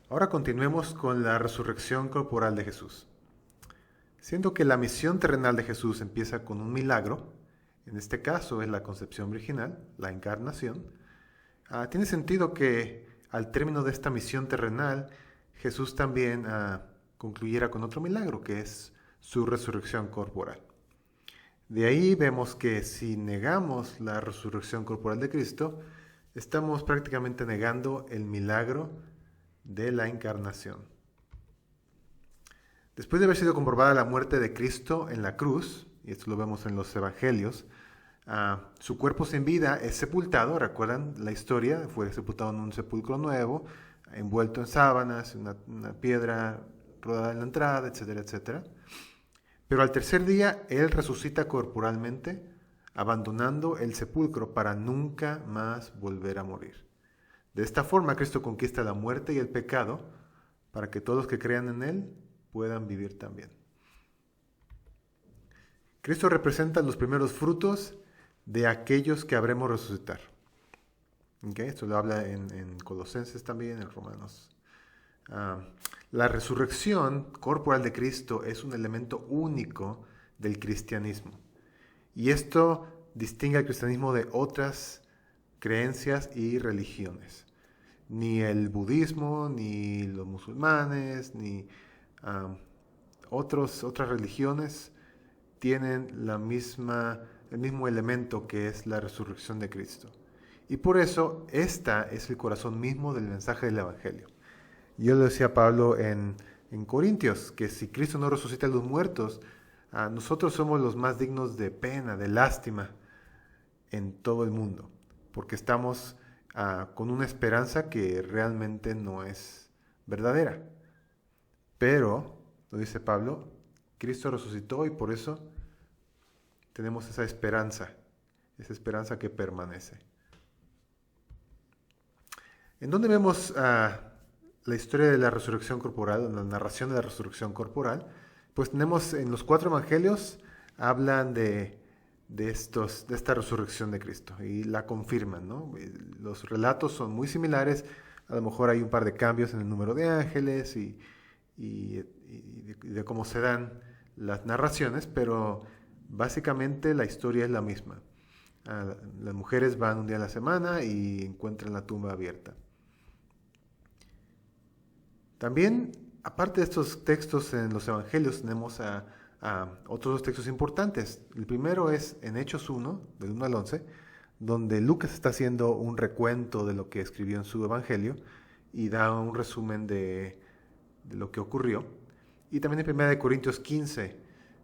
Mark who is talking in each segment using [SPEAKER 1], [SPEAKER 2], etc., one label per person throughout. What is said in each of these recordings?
[SPEAKER 1] Ahora continuemos con la resurrección corporal de Jesús. Siendo que la misión terrenal de Jesús empieza con un milagro, en este caso es la concepción virginal, la encarnación, tiene sentido que al término de esta misión terrenal, Jesús también concluyera con otro milagro, que es su resurrección corporal. De ahí vemos que si negamos la resurrección corporal de Cristo, estamos prácticamente negando el milagro de la encarnación. Después de haber sido comprobada la muerte de Cristo en la cruz, y esto lo vemos en los evangelios, su cuerpo sin vida es sepultado, recuerdan la historia, fue sepultado en un sepulcro nuevo, envuelto en sábanas, una piedra rodada en la entrada, etcétera, etcétera. Pero al tercer día Él resucita corporalmente, abandonando el sepulcro para nunca más volver a morir. De esta forma Cristo conquista la muerte y el pecado para que todos los que crean en Él puedan vivir también. Cristo representa los primeros frutos de aquellos que habremos resucitar. ¿Okay? Esto lo habla en Colosenses también, en Romanos. La resurrección corporal de Cristo es un elemento único del cristianismo. Y esto distingue al cristianismo de otras creencias y religiones. Ni el budismo, ni los musulmanes, ni otras religiones tienen el mismo elemento que es la resurrección de Cristo. Y por eso, esta es el corazón mismo del mensaje del Evangelio. Yo le decía a Pablo en Corintios, que si Cristo no resucita a los muertos, nosotros somos los más dignos de pena, de lástima en todo el mundo, porque estamos con una esperanza que realmente no es verdadera. Pero, lo dice Pablo, Cristo resucitó y por eso tenemos esa esperanza que permanece. ¿En dónde vemos la historia de la resurrección corporal, la narración de la resurrección corporal? Pues tenemos en los 4 evangelios, hablan de esta resurrección de Cristo y la confirman, ¿no? Los relatos son muy similares, a lo mejor hay un par de cambios en el número de ángeles y de cómo se dan las narraciones, pero básicamente la historia es la misma. Las mujeres van un día a la semana y encuentran la tumba abierta. También, aparte de estos textos en los evangelios, tenemos otros 2 textos importantes. El primero es en Hechos 1, del 1 al 11, donde Lucas está haciendo un recuento de lo que escribió en su evangelio y da un resumen de lo que ocurrió. Y también en 1 Corintios 15,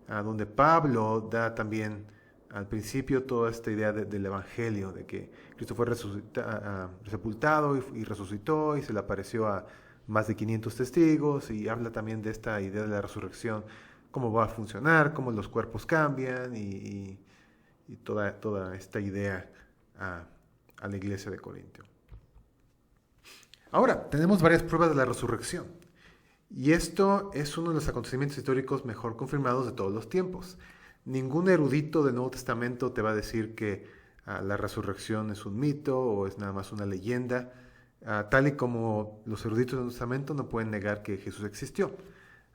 [SPEAKER 1] donde Pablo da también al principio toda esta idea del evangelio, de que Cristo fue sepultado y resucitó y se le apareció a más de 500 testigos, y habla también de esta idea de la resurrección, cómo va a funcionar, cómo los cuerpos cambian y toda esta idea a la iglesia de Corintio. Ahora, tenemos varias pruebas de la resurrección. Y esto es uno de los acontecimientos históricos mejor confirmados de todos los tiempos. Ningún erudito del Nuevo Testamento te va a decir que la resurrección es un mito o es nada más una leyenda, tal y como los eruditos del Nuevo Testamento no pueden negar que Jesús existió.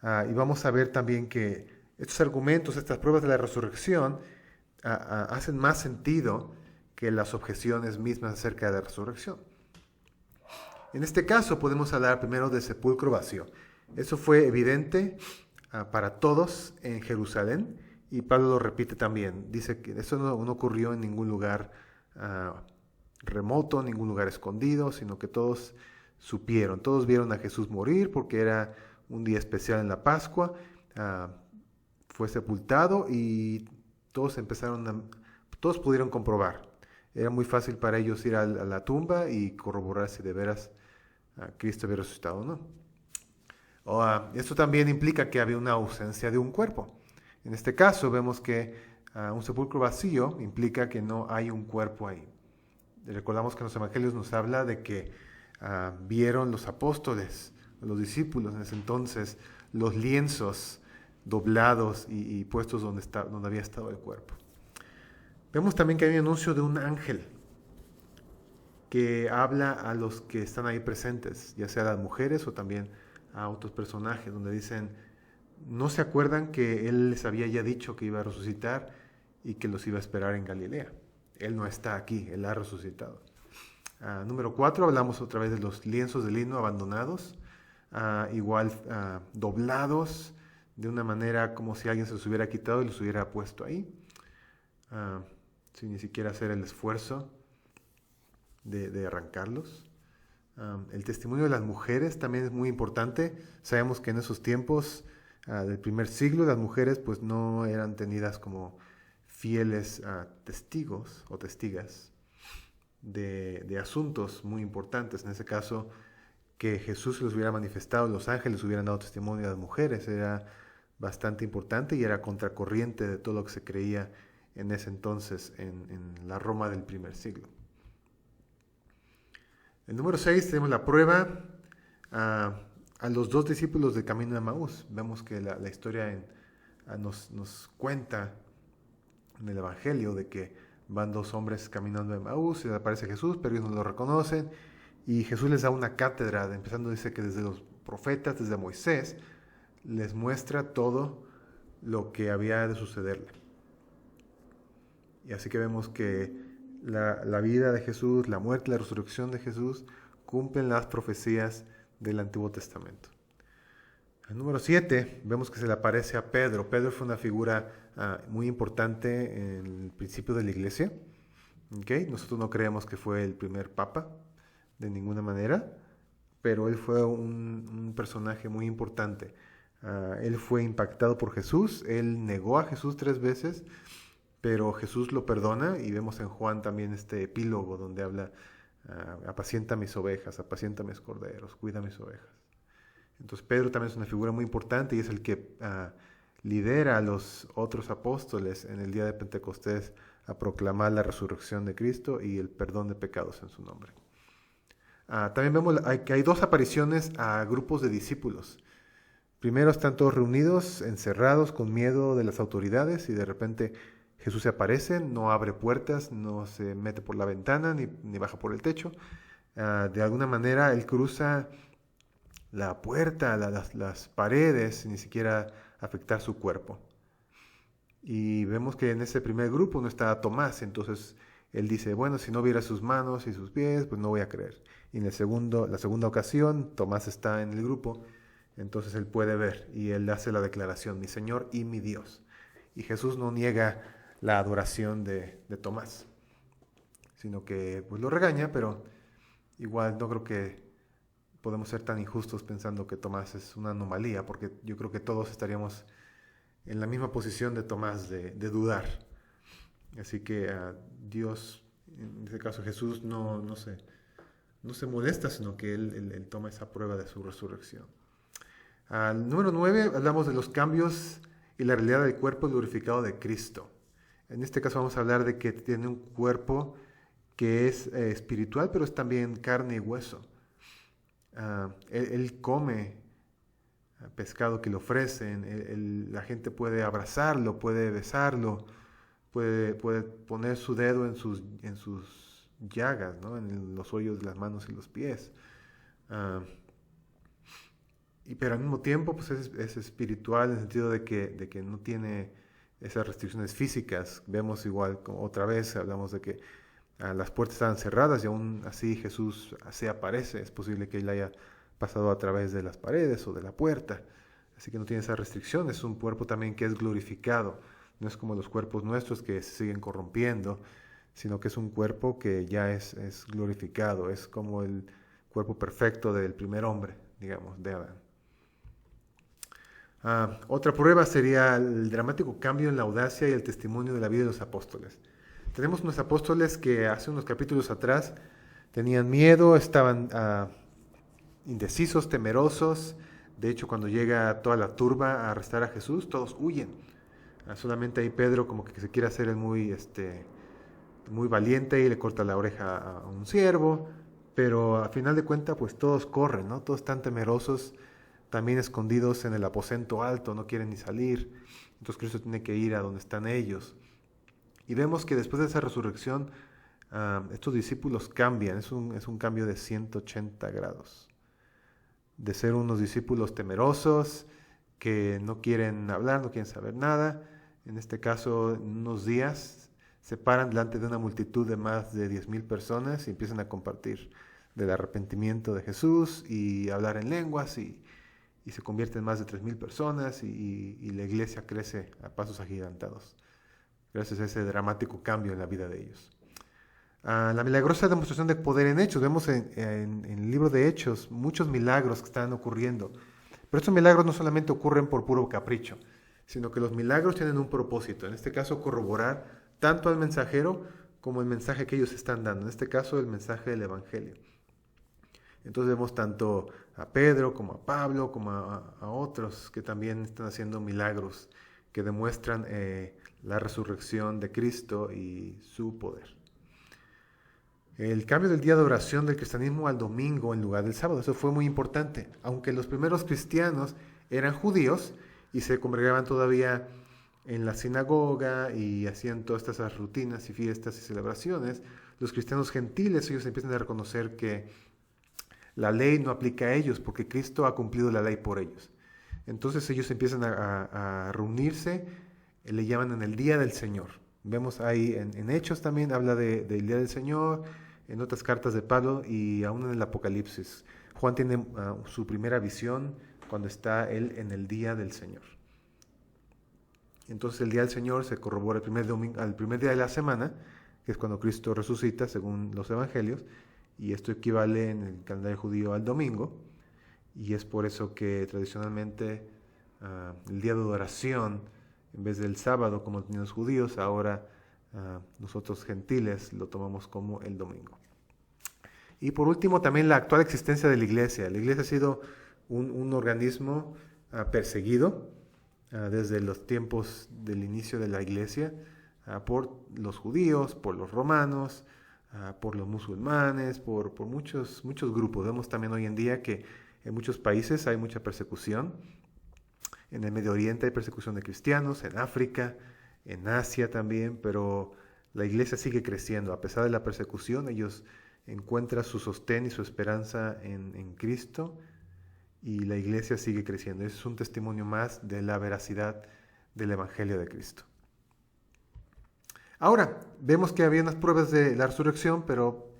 [SPEAKER 1] Y vamos a ver también que estos argumentos, estas pruebas de la resurrección, hacen más sentido que las objeciones mismas acerca de la resurrección. En este caso podemos hablar primero del sepulcro vacío. Eso fue evidente para todos en Jerusalén, y Pablo lo repite también. Dice que eso no ocurrió en ningún lugar remoto, ningún lugar escondido, sino que todos supieron, todos vieron a Jesús morir porque era un día especial en la Pascua, fue sepultado y todos pudieron comprobar. Era muy fácil para ellos ir a la tumba y corroborar si de veras Cristo había resucitado o no. Esto también implica que había una ausencia de un cuerpo. En este caso vemos que un sepulcro vacío implica que no hay un cuerpo ahí. Recordamos que en los evangelios nos habla de que vieron los apóstoles, los discípulos en ese entonces, los lienzos doblados y puestos donde había estado el cuerpo. Vemos también que hay un anuncio de un ángel que habla a los que están ahí presentes, ya sea a las mujeres o también a otros personajes, donde dicen, no se acuerdan que Él les había ya dicho que iba a resucitar y que los iba a esperar en Galilea. Él no está aquí, Él ha resucitado. Número 4, hablamos otra vez de los lienzos de lino abandonados, igual doblados de una manera como si alguien se los hubiera quitado y los hubiera puesto ahí, sin ni siquiera hacer el esfuerzo de arrancarlos. El testimonio de las mujeres también es muy importante. Sabemos que en esos tiempos del primer siglo las mujeres pues no eran tenidas como fieles testigos o testigas de asuntos muy importantes. En ese caso, que Jesús los hubiera manifestado, los ángeles hubieran dado testimonio a las mujeres, era bastante importante y era contracorriente de todo lo que se creía en ese entonces en la Roma del primer siglo. El número 6 tenemos la prueba a los 2 discípulos de camino de Emaús. Vemos que la historia nos cuenta en el Evangelio de que van 2 hombres caminando a Emaús, y aparece Jesús, pero ellos no lo reconocen, y Jesús les da una cátedra, empezando dice que desde los profetas, desde Moisés, les muestra todo lo que había de sucederle. Y así que vemos que la vida de Jesús, la muerte y la resurrección de Jesús cumplen las profecías del Antiguo Testamento. El número 7, vemos que se le aparece a Pedro. Pedro fue una figura muy importante en el principio de la iglesia. ¿Okay? Nosotros no creemos que fue el primer papa, de ninguna manera, pero él fue un personaje muy importante. Él fue impactado por Jesús, él negó a Jesús 3 veces, pero Jesús lo perdona, y vemos en Juan también este epílogo donde habla, apacienta mis ovejas, apacienta mis corderos, cuida mis ovejas. Entonces Pedro también es una figura muy importante y es el que lidera a los otros apóstoles en el día de Pentecostés a proclamar la resurrección de Cristo y el perdón de pecados en su nombre. También vemos que hay 2 apariciones a grupos de discípulos. Primero están todos reunidos, encerrados, con miedo de las autoridades, y de repente Jesús se aparece, no abre puertas, no se mete por la ventana, ni baja por el techo. De alguna manera Él cruza la puerta, las paredes, sin ni siquiera afectar su cuerpo. Y vemos que en ese primer grupo no está Tomás, entonces Él dice, bueno, si no viera sus manos y sus pies, pues no voy a creer. Y en la segunda ocasión, Tomás está en el grupo, entonces Él puede ver, y Él hace la declaración, mi Señor y mi Dios. Y Jesús no niega la adoración de Tomás, sino que pues lo regaña, pero igual no creo que podemos ser tan injustos pensando que Tomás es una anomalía, porque yo creo que todos estaríamos en la misma posición de Tomás, de dudar. Así que Dios, en este caso Jesús, no se molesta, sino que él toma esa prueba de su resurrección. Al número 9 hablamos de los cambios y la realidad del cuerpo glorificado de Cristo. En este caso vamos a hablar de que tiene un cuerpo que es espiritual, pero es también carne y hueso. Él come pescado que le ofrecen, la gente puede abrazarlo, puede besarlo, puede poner su dedo en sus llagas, ¿no? En los hoyos de las manos y los pies. Pero al mismo tiempo pues es espiritual, en el sentido de que no tiene esas restricciones físicas. Vemos igual, como otra vez hablamos de que las puertas estaban cerradas y aún así Jesús se aparece. Es posible que Él haya pasado a través de las paredes o de la puerta. Así que no tiene esa restricción. Es un cuerpo también que es glorificado. No es como los cuerpos nuestros que se siguen corrompiendo, sino que es un cuerpo que ya es glorificado. Es como el cuerpo perfecto del primer hombre, digamos, de Adán. Otra prueba sería el dramático cambio en la audacia y el testimonio de la vida de los apóstoles. Tenemos unos apóstoles que hace unos capítulos atrás tenían miedo, estaban indecisos, temerosos. De hecho, cuando llega toda la turba a arrestar a Jesús, todos huyen. Solamente ahí Pedro como que se quiere hacer el muy valiente y le corta la oreja a un siervo, pero a final de cuentas pues todos corren, ¿no? Todos están temerosos, también escondidos en el aposento alto, no quieren ni salir. Entonces Cristo tiene que ir a donde están ellos. Y vemos que después de esa resurrección, estos discípulos cambian, es un cambio de 180 grados. De ser unos discípulos temerosos, que no quieren hablar, no quieren saber nada, en este caso, en unos días, se paran delante de una multitud de más de 10,000 personas y empiezan a compartir del arrepentimiento de Jesús y hablar en lenguas y se convierten en más de 3,000 personas y la iglesia crece a pasos agigantados, gracias a ese dramático cambio en la vida de ellos. La milagrosa demostración de poder en Hechos. Vemos en el libro de Hechos muchos milagros que están ocurriendo. Pero estos milagros no solamente ocurren por puro capricho, sino que los milagros tienen un propósito. En este caso, corroborar tanto al mensajero como el mensaje que ellos están dando. En este caso, el mensaje del Evangelio. Entonces vemos tanto a Pedro como a Pablo, como a otros que también están haciendo milagros que demuestran la resurrección de Cristo y su poder. El cambio del día de oración del cristianismo al domingo en lugar del sábado, eso fue muy importante. Aunque los primeros cristianos eran judíos y se congregaban todavía en la sinagoga y hacían todas estas rutinas y fiestas y celebraciones, los cristianos gentiles, ellos empiezan a reconocer que la ley no aplica a ellos porque Cristo ha cumplido la ley por ellos. Entonces ellos empiezan a reunirse, le llaman en el Día del Señor. Vemos ahí en Hechos también, habla del Día del Señor, en otras cartas de Pablo y aún en el Apocalipsis. Juan tiene su primera visión cuando está él en el Día del Señor. Entonces el Día del Señor se corrobora al primer día de la semana, que es cuando Cristo resucita, según los evangelios, y esto equivale en el calendario judío al domingo, y es por eso que tradicionalmente el día de adoración, en vez del sábado como tenían los judíos, ahora nosotros gentiles lo tomamos como el domingo. Y por último, también la actual existencia de la iglesia. La iglesia ha sido un organismo perseguido desde los tiempos del inicio de la iglesia por los judíos, por los romanos, por los musulmanes, por muchos grupos. Vemos también hoy en día que en muchos países hay mucha persecución. En el Medio Oriente hay persecución de cristianos, en África, en Asia también, pero la iglesia sigue creciendo. A pesar de la persecución, ellos encuentran su sostén y su esperanza en Cristo y la iglesia sigue creciendo. Ese es un testimonio más de la veracidad del Evangelio de Cristo. Ahora, vemos que había unas pruebas de la resurrección, pero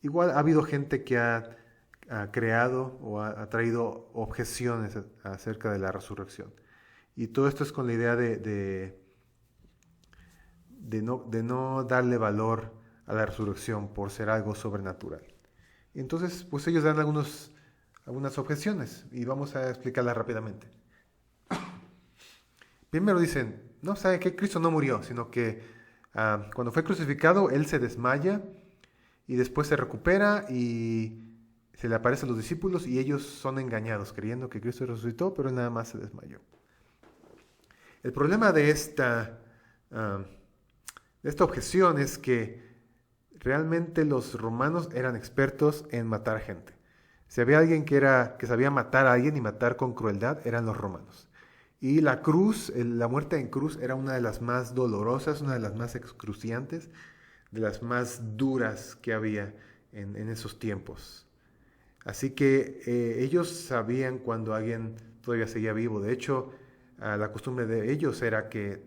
[SPEAKER 1] igual ha habido gente que ha creado o ha traído objeciones acerca de la resurrección. Y todo esto es con la idea de no darle valor a la resurrección por ser algo sobrenatural. Entonces, pues ellos dan algunas objeciones y vamos a explicarlas rápidamente. Primero dicen, no, sabe que Cristo no murió, sino que cuando fue crucificado, Él se desmaya y después se recupera y se le aparece a los discípulos y ellos son engañados, creyendo que Cristo resucitó, pero Él nada más se desmayó. El problema de esta objeción es que realmente los romanos eran expertos en matar gente. Si había alguien que sabía matar a alguien y matar con crueldad, eran los romanos. Y la cruz, la muerte en cruz, era una de las más dolorosas, una de las más excruciantes, de las más duras que había en esos tiempos. Así que ellos sabían cuando alguien todavía seguía vivo. De hecho, la costumbre de ellos era que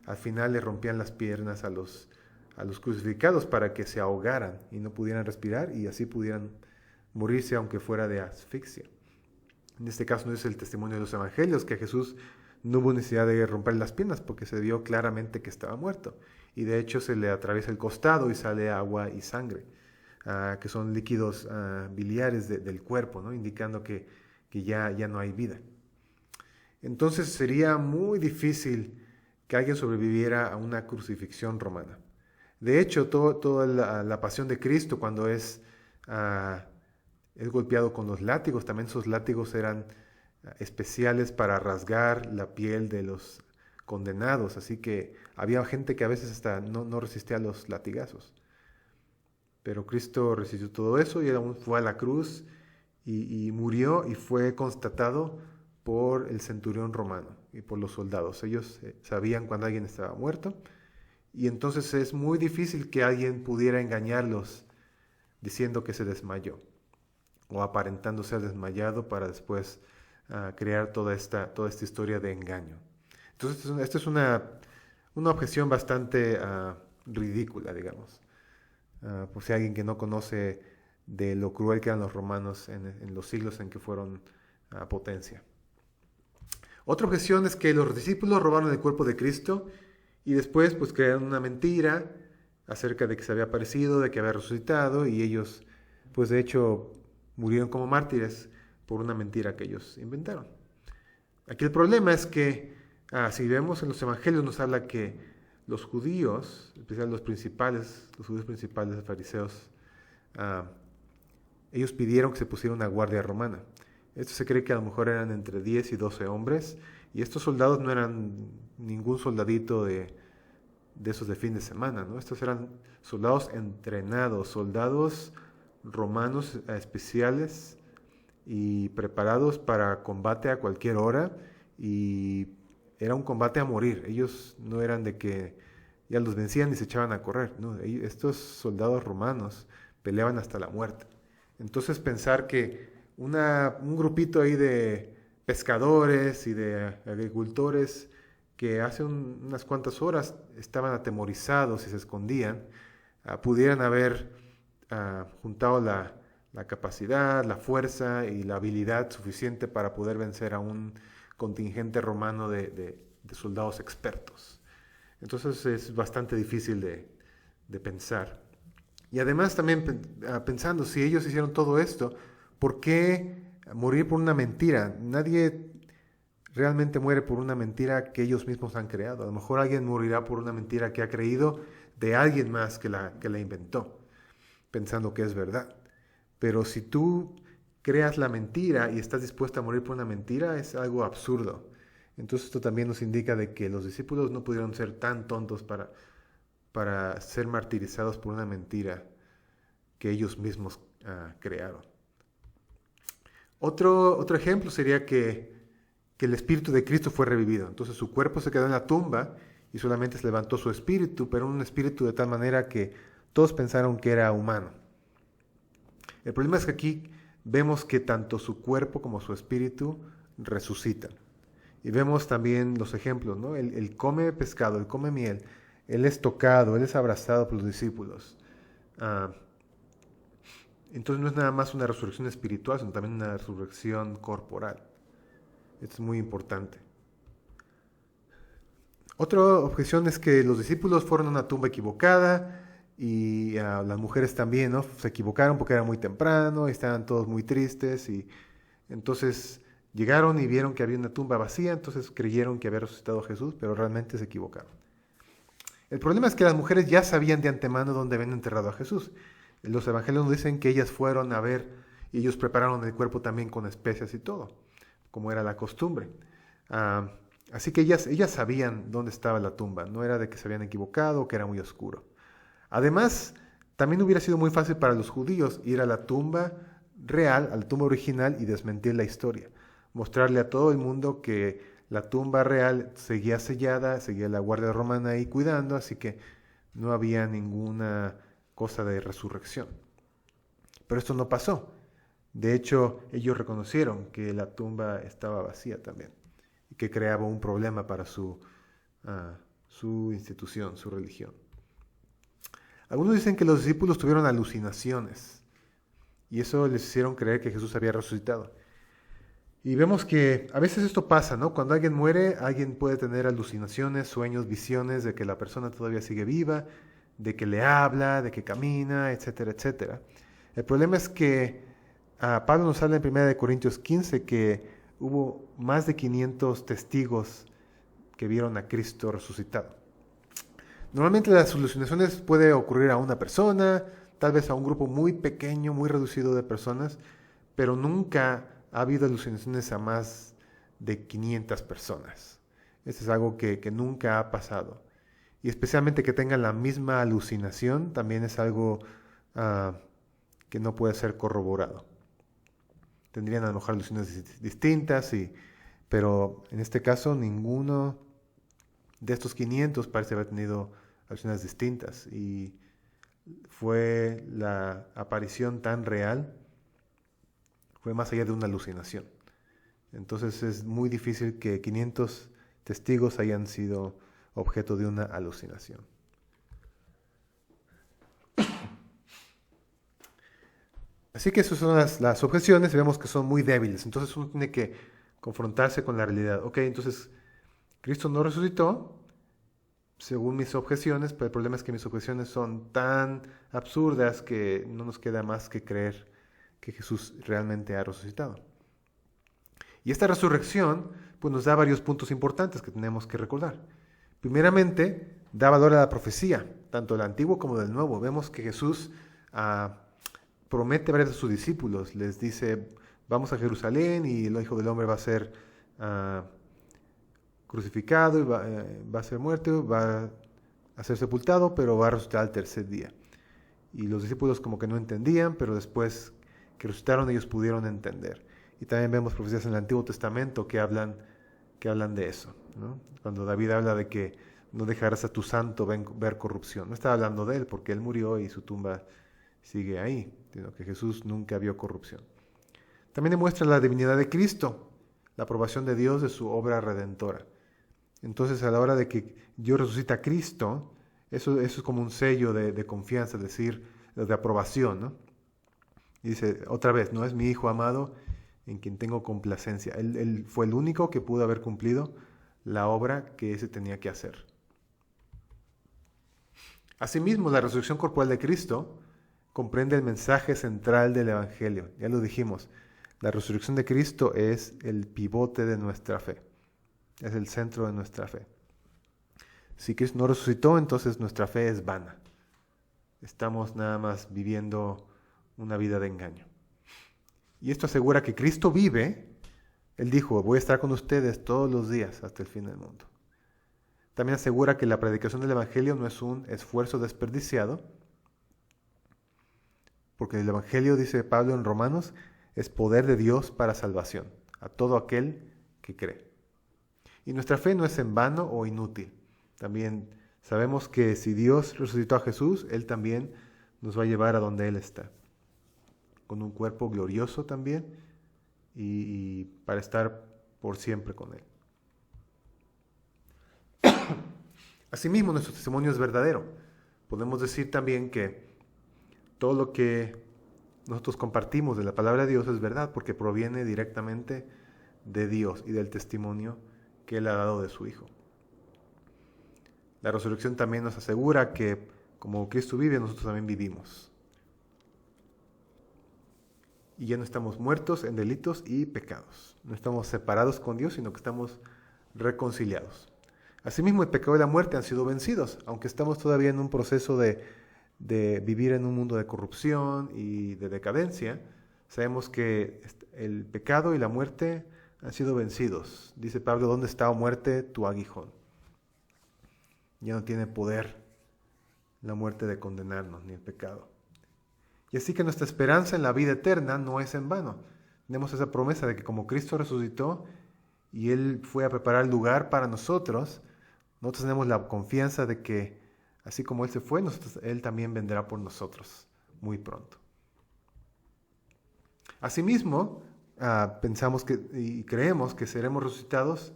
[SPEAKER 1] al final le rompían las piernas a los crucificados para que se ahogaran y no pudieran respirar y así pudieran morirse aunque fuera de asfixia. En este caso no es el testimonio de los evangelios, que Jesús no hubo necesidad de romper las piernas porque se vio claramente que estaba muerto. Y de hecho se le atraviesa el costado y sale agua y sangre, que son líquidos biliares del cuerpo, ¿no? Indicando que ya no hay vida. Entonces sería muy difícil que alguien sobreviviera a una crucifixión romana. De hecho, toda la pasión de Cristo, cuando es golpeado con los látigos, también esos látigos eran especiales para rasgar la piel de los condenados, así que había gente que a veces hasta no resistía a los latigazos. Pero Cristo resistió todo eso y aún fue a la cruz y murió y fue constatado por el centurión romano y por los soldados. Ellos sabían cuando alguien estaba muerto y entonces es muy difícil que alguien pudiera engañarlos diciendo que se desmayó o aparentando ser desmayado para después crear toda esta historia de engaño. Entonces, esta es una objeción bastante ridícula, digamos. Por si alguien que no conoce de lo cruel que eran los romanos en los siglos en que fueron potencia. Otra objeción es que los discípulos robaron el cuerpo de Cristo y después pues crearon una mentira acerca de que se había aparecido, de que había resucitado, y ellos pues de hecho murieron como mártires por una mentira que ellos inventaron. Aquí el problema es que si vemos en los evangelios nos habla que los judíos, especialmente los judíos principales, los fariseos, ellos pidieron que se pusiera una guardia romana. Esto se cree que a lo mejor eran entre 10 y 12 hombres, y estos soldados no eran ningún soldadito de esos de fin de semana, ¿no? Estos eran soldados entrenados, soldados romanos especiales y preparados para combate a cualquier hora, y era un combate a morir. Ellos no eran de que ya los vencían y se echaban a correr, ¿no? Estos soldados romanos peleaban hasta la muerte. Entonces pensar que un grupito ahí de pescadores y de agricultores que hace unas cuantas horas estaban atemorizados y se escondían, pudieran haber juntado la capacidad, la fuerza y la habilidad suficiente para poder vencer a un contingente romano de soldados expertos. Entonces es bastante difícil de pensar. Y además también pensando, si ellos hicieron todo esto, ¿por qué morir por una mentira? Nadie realmente muere por una mentira que ellos mismos han creado. A lo mejor alguien morirá por una mentira que ha creído de alguien más que la inventó, pensando que es verdad. Pero si tú creas la mentira y estás dispuesto a morir por una mentira, es algo absurdo. Entonces esto también nos indica de que los discípulos no pudieron ser tan tontos para ser martirizados por una mentira que ellos mismos crearon. Otro ejemplo sería que el espíritu de Cristo fue revivido. Entonces su cuerpo se quedó en la tumba y solamente se levantó su espíritu, pero un espíritu de tal manera que todos pensaron que era humano. El problema es que aquí vemos que tanto su cuerpo como su espíritu resucitan. Y vemos también los ejemplos, ¿no? Él come pescado, él come miel, él es tocado, él es abrazado por los discípulos. Entonces no es nada más una resurrección espiritual, sino también una resurrección corporal. Esto es muy importante. Otra objeción es que los discípulos fueron a una tumba equivocada y las mujeres también, ¿no? Se equivocaron porque era muy temprano y estaban todos muy tristes, y entonces llegaron y vieron que había una tumba vacía, entonces creyeron que había resucitado Jesús, pero realmente se equivocaron. El problema es que las mujeres ya sabían de antemano dónde habían enterrado a Jesús. Los evangelios nos dicen que ellas fueron a ver y ellos prepararon el cuerpo también con especias y todo, como era la costumbre. Así que ellas sabían dónde estaba la tumba, no era de que se habían equivocado o que era muy oscuro. Además, también hubiera sido muy fácil para los judíos ir a la tumba real, a la tumba original, y desmentir la historia. Mostrarle a todo el mundo que la tumba real seguía sellada, seguía la guardia romana ahí cuidando, así que no había ninguna cosa de resurrección. Pero esto no pasó. De hecho, ellos reconocieron que la tumba estaba vacía también y que creaba un problema para su institución, su religión. Algunos dicen que los discípulos tuvieron alucinaciones y eso les hicieron creer que Jesús había resucitado. Y vemos que a veces esto pasa, ¿no? Cuando alguien muere, alguien puede tener alucinaciones, sueños, visiones de que la persona todavía sigue viva, de que le habla, de que camina, etcétera, etcétera. El problema es que Pablo nos habla en 1 Corintios 15 que hubo más de 500 testigos que vieron a Cristo resucitado. Normalmente las alucinaciones puede ocurrir a una persona, tal vez a un grupo muy pequeño, muy reducido de personas, pero nunca ha habido alucinaciones a más de 500 personas. Eso es algo que nunca ha pasado. Y especialmente que tengan la misma alucinación también es algo que no puede ser corroborado. Tendrían a lo mejor alucinaciones distintas, pero en este caso ninguno de estos 500 parece haber tenido alucinaciones distintas. Y fue la aparición tan real, fue más allá de una alucinación. Entonces es muy difícil que 500 testigos hayan sido objeto de una alucinación. Así que esas son las objeciones, y vemos que son muy débiles. Entonces uno tiene que confrontarse con la realidad. Ok, entonces Cristo no resucitó, según mis objeciones, pero el problema es que mis objeciones son tan absurdas que no nos queda más que creer que Jesús realmente ha resucitado. Y esta resurrección pues, nos da varios puntos importantes que tenemos que recordar. Primeramente, da valor a la profecía, tanto del Antiguo como del Nuevo. Vemos que Jesús promete varios a sus discípulos, les dice, vamos a Jerusalén y el Hijo del Hombre va a ser crucificado, y va a ser muerto, va a ser sepultado, pero va a resucitar al tercer día. Y los discípulos como que no entendían, pero después que resucitaron ellos pudieron entender. Y también vemos profecías en el Antiguo Testamento que hablan de eso, ¿no? Cuando David habla de que no dejarás a tu santo ver corrupción. No está hablando de él porque él murió y su tumba sigue ahí, sino que Jesús nunca vio corrupción. También demuestra la divinidad de Cristo, la aprobación de Dios de su obra redentora. Entonces, a la hora de que Dios resucita a Cristo, eso es como un sello de confianza, es decir, de aprobación, ¿no? Y dice, otra vez, no es mi Hijo amado en quien tengo complacencia. Él fue el único que pudo haber cumplido la obra que ese tenía que hacer. Asimismo, la resurrección corporal de Cristo comprende el mensaje central del Evangelio. Ya lo dijimos, la resurrección de Cristo es el pivote de nuestra fe, es el centro de nuestra fe. Si Cristo no resucitó, entonces nuestra fe es vana. Estamos nada más viviendo una vida de engaño. Y esto asegura que Cristo vive. Él dijo, voy a estar con ustedes todos los días hasta el fin del mundo. También asegura que la predicación del Evangelio no es un esfuerzo desperdiciado, porque el Evangelio, dice Pablo en Romanos, es poder de Dios para salvación, a todo aquel que cree. Y nuestra fe no es en vano o inútil. También sabemos que si Dios resucitó a Jesús, Él también nos va a llevar a donde Él está, con un cuerpo glorioso también, y para estar por siempre con Él. Asimismo, nuestro testimonio es verdadero. Podemos decir también que todo lo que nosotros compartimos de la palabra de Dios es verdad, porque proviene directamente de Dios y del testimonio que Él ha dado de su Hijo. La resurrección también nos asegura que como Cristo vive, nosotros también vivimos. Y ya no estamos muertos en delitos y pecados. No estamos separados con Dios, sino que estamos reconciliados. Asimismo, el pecado y la muerte han sido vencidos, aunque estamos todavía en un proceso de vivir en un mundo de corrupción y de decadencia. Sabemos que el pecado y la muerte han sido vencidos. Dice Pablo, ¿dónde está, oh muerte, tu aguijón? Ya no tiene poder la muerte de condenarnos, ni el pecado. Y así que nuestra esperanza en la vida eterna no es en vano. Tenemos esa promesa de que como Cristo resucitó y Él fue a preparar lugar para nosotros tenemos la confianza de que así como Él se fue, Él también vendrá por nosotros muy pronto. Asimismo, pensamos y creemos que seremos resucitados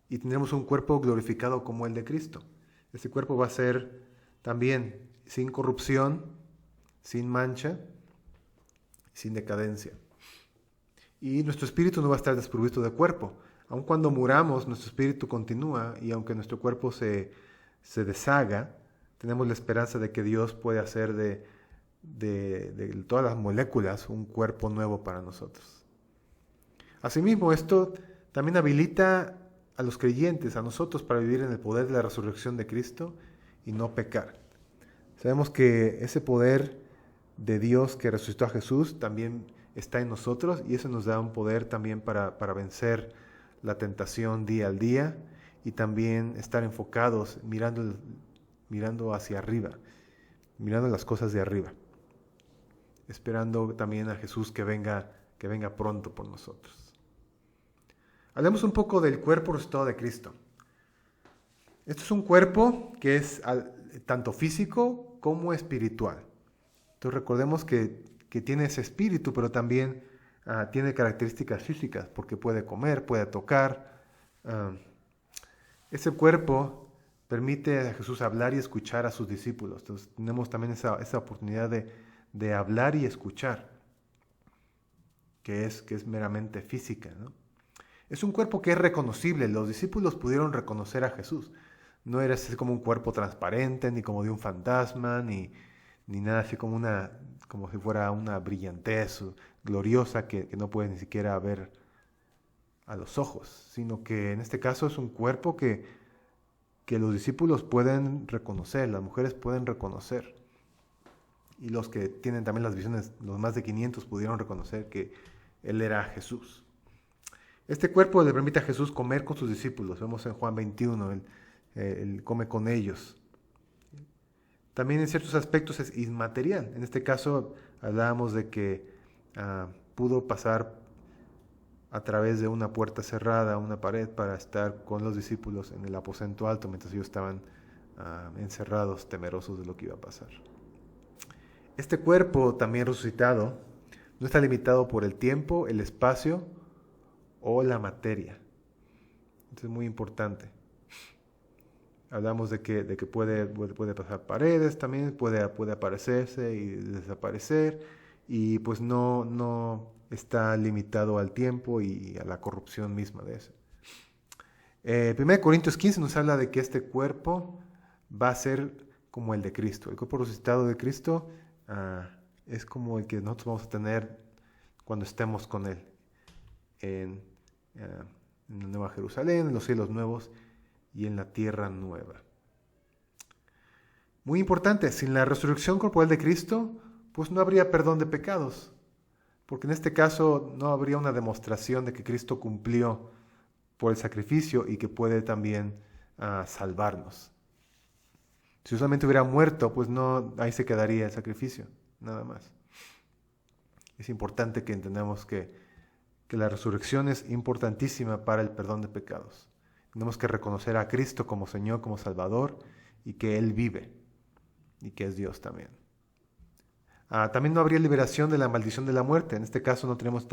[SPEAKER 1] y tendremos un cuerpo glorificado como el de Cristo. Ese cuerpo va a ser también sin corrupción, sin mancha, sin decadencia. Y nuestro espíritu no va a estar desprovisto de cuerpo. Aun cuando muramos, nuestro espíritu continúa, y aunque nuestro cuerpo se deshaga, tenemos la esperanza de que Dios puede hacer de todas las moléculas un cuerpo nuevo para nosotros. Asimismo, esto también habilita a los creyentes, a nosotros, para vivir en el poder de la resurrección de Cristo y no pecar. Sabemos que ese poder de Dios que resucitó a Jesús también está en nosotros, y eso nos da un poder también para vencer la tentación día al día, y también estar enfocados mirando hacia arriba, mirando las cosas de arriba, esperando también a Jesús que venga pronto por nosotros. Hablemos un poco del cuerpo resucitado de Cristo. Esto es un cuerpo que es tanto físico como espiritual. Entonces recordemos que tiene ese espíritu, pero también tiene características físicas, porque puede comer, puede tocar. Ese cuerpo permite a Jesús hablar y escuchar a sus discípulos. Entonces tenemos también esa oportunidad de hablar y escuchar, que es meramente física, ¿no? Es un cuerpo que es reconocible. Los discípulos pudieron reconocer a Jesús. No era así como un cuerpo transparente, ni como de un fantasma, ni nada así como si fuera una brillantez gloriosa que no puedes ni siquiera ver a los ojos, sino que en este caso es un cuerpo que los discípulos pueden reconocer, las mujeres pueden reconocer. Y los que tienen también las visiones, los más de 500 pudieron reconocer que Él era Jesús. Este cuerpo le permite a Jesús comer con sus discípulos. Vemos en Juan 21, Él come con ellos. También en ciertos aspectos es inmaterial. En este caso hablábamos de que pudo pasar a través de una puerta cerrada, una pared, para estar con los discípulos en el aposento alto mientras ellos estaban encerrados, temerosos de lo que iba a pasar. Este cuerpo también resucitado no está limitado por el tiempo, el espacio o la materia. Esto es muy importante. Hablamos de que puede pasar paredes también, puede aparecerse y desaparecer, y pues no está limitado al tiempo y a la corrupción misma de eso. 1 Corintios 15 nos habla de que este cuerpo va a ser como el de Cristo. El cuerpo resucitado de Cristo es como el que nosotros vamos a tener cuando estemos con Él en la Nueva Jerusalén, en los cielos nuevos y en la tierra nueva. Muy importante, sin la resurrección corporal de Cristo, pues no habría perdón de pecados, porque en este caso no habría una demostración de que Cristo cumplió por el sacrificio y que puede también salvarnos. Si solamente hubiera muerto, pues no, ahí se quedaría el sacrificio, nada más. Es importante que entendamos que la resurrección es importantísima para el perdón de pecados. Tenemos que reconocer a Cristo como Señor, como Salvador, y que Él vive, y que es Dios también. También no habría liberación de la maldición de la muerte. En este caso no tenemos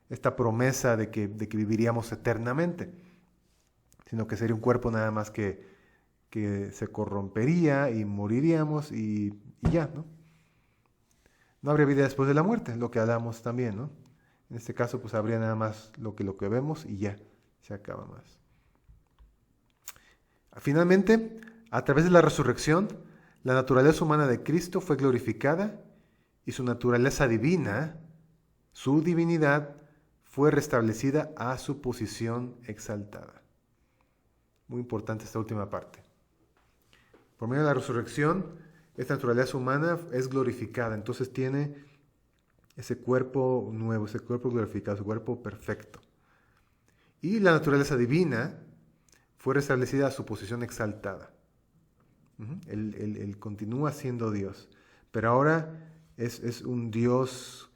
[SPEAKER 1] esta promesa de que viviríamos eternamente, sino que sería un cuerpo nada más que se corrompería y moriríamos y ya, ¿no? No habría vida después de la muerte, lo que hablamos también, ¿no? En este caso pues habría nada más lo que vemos y ya, se acaba más. Finalmente, a través de la resurrección, la naturaleza humana de Cristo fue glorificada y su naturaleza divina, su divinidad, fue restablecida a su posición exaltada. Muy importante esta última parte. Por medio de la resurrección, esta naturaleza humana es glorificada, entonces tiene ese cuerpo nuevo, ese cuerpo glorificado, ese cuerpo perfecto. Y la naturaleza divina fue restablecida a su posición exaltada. Él continúa siendo Dios, pero ahora es un Dios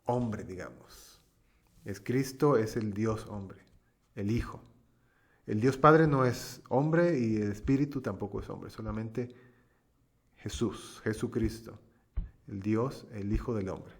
[SPEAKER 1] hombre, digamos. Es Cristo, es el Dios hombre, el Hijo. El Dios Padre no es hombre y el Espíritu tampoco es hombre, solamente Jesucristo, el Dios, el Hijo del hombre.